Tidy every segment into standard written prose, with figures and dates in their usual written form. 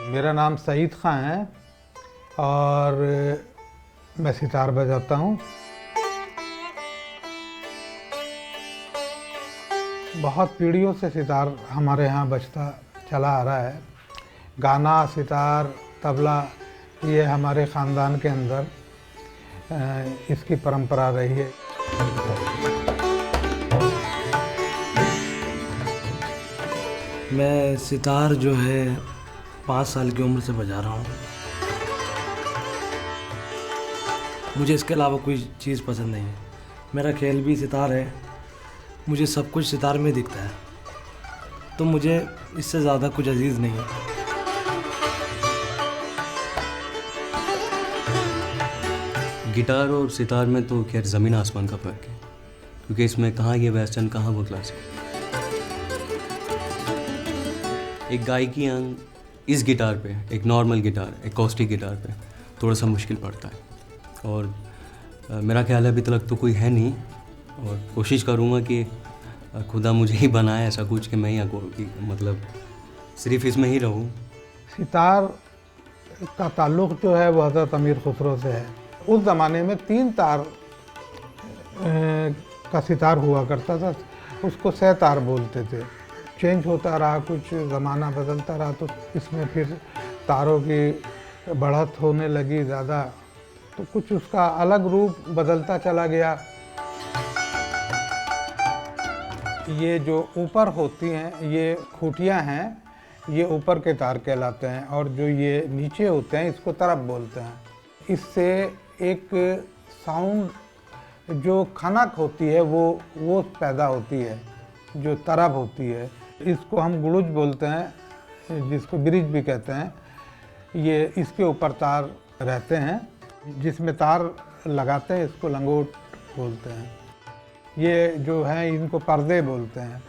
मेरा नाम सईद खां है और मैं सितार बजाता हूँ। बहुत पीढ़ियों से सितार हमारे यहाँ बजता चला आ रहा है। गाना, सितार, तबला ये हमारे ख़ानदान के अंदर इसकी परंपरा रही है। मैं सितार जो है 5 साल की उम्र से बजा रहा हूँ। मुझे इसके अलावा कोई चीज़ पसंद नहीं है। मेरा खेल भी सितार है, मुझे सब कुछ सितार में दिखता है, तो मुझे इससे ज़्यादा कुछ अजीज़ नहीं है। गिटार और सितार में तो खैर ज़मीन आसमान का फ़र्क है, क्योंकि इसमें कहाँ ये वेस्टर्न, कहाँ वो क्लासिक। एक गायकी अंग इस गिटार पे, एक नॉर्मल गिटार, एकॉस्टिक गिटार पे थोड़ा सा मुश्किल पड़ता है। और मेरा ख्याल है अभी तक तो कोई है नहीं, और कोशिश करूँगा कि खुदा मुझे ही बनाए ऐसा कुछ कि मैं ही मतलब सिर्फ इसमें ही रहूँ। सितार का ताल्लुक़ जो है वो हज़रत अमीर खुसरो से है। उस ज़माने में 3 तार का सितार हुआ करता था, उसको सह तार बोलते थे। चेंज होता रहा, कुछ ज़माना बदलता रहा, तो इसमें फिर तारों की बढ़त होने लगी ज़्यादा, तो कुछ उसका अलग रूप बदलता चला गया। ये जो ऊपर होती हैं ये खूंटियाँ हैं, ये ऊपर के तार कहलाते हैं, और जो ये नीचे होते हैं इसको तरब बोलते हैं। इससे एक साउंड जो खनक होती है वो पैदा होती है, जो तरब होती है। इसको हम गुड़ुज बोलते हैं, जिसको ब्रिज भी कहते हैं। ये इसके ऊपर तार रहते हैं, जिसमें तार लगाते हैं, इसको लंगोट बोलते हैं। ये जो है इनको पर्दे बोलते हैं,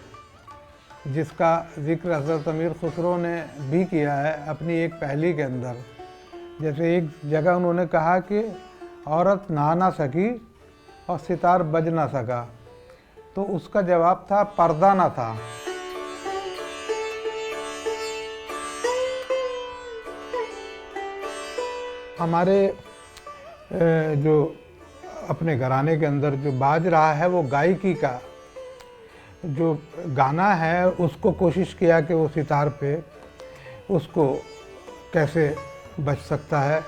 जिसका जिक्र हज़रत अमीर खुसरो ने भी किया है अपनी एक पहली के अंदर। जैसे एक जगह उन्होंने कहा कि औरत नहा ना सकी और सितार बज ना सका, तो उसका जवाब था पर्दा ना था। हमारे जो अपने घराने के अंदर जो बाज रहा है वो गायकी का जो गाना है, उसको कोशिश किया कि वो सितार पे उसको कैसे बज सकता है।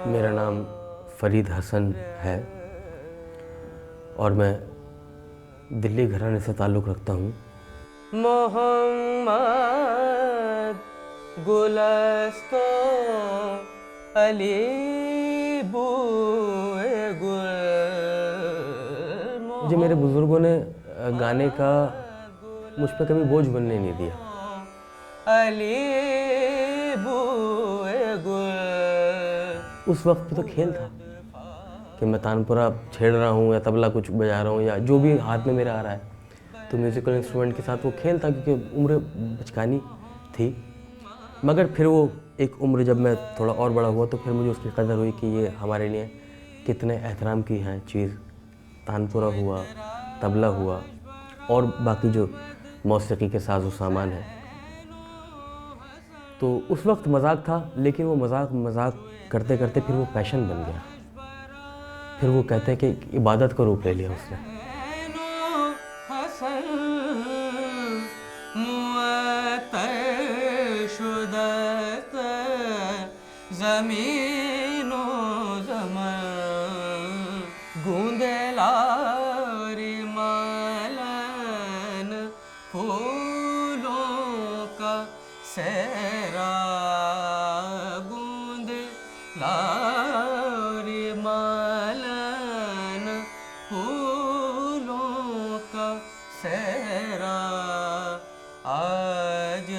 मेरा नाम फरीद हसन है और मैं दिल्ली घराने से ताल्लुक़ रखता हूँ। मोहम्मद गुलस्तो अली बूए गुल। मुझे मेरे बुज़ुर्गों ने गाने का मुझ पर कभी बोझ बनने नहीं दिया। अली बूए गुल। उस वक्त पे तो खेल था कि मैं तानपुरा छेड़ रहा हूँ या तबला कुछ बजा रहा हूँ या जो भी हाथ में मेरा आ रहा है, तो म्यूज़िकल इंस्ट्रूमेंट के साथ वो खेल था, क्योंकि उम्र बचकानी थी। मगर फिर वो एक उम्र जब मैं थोड़ा और बड़ा हुआ तो फिर मुझे उसकी कदर हुई कि ये हमारे लिए कितने एहतराम की है चीज़। तानपुरा हुआ, तबला हुआ और बाकी जो मौसीकी के साज़ो सामान है। तो उस वक्त मजाक था, लेकिन वो मजाक करते करते फिर वो पैशन बन गया। फिर वो कहते हैं कि इबादत का रूप ले लिया उसने। ज़मीनो ज़मन गूंदेलारी मलन फूलों का सेरा गूंदेलारी मलन फूलों राज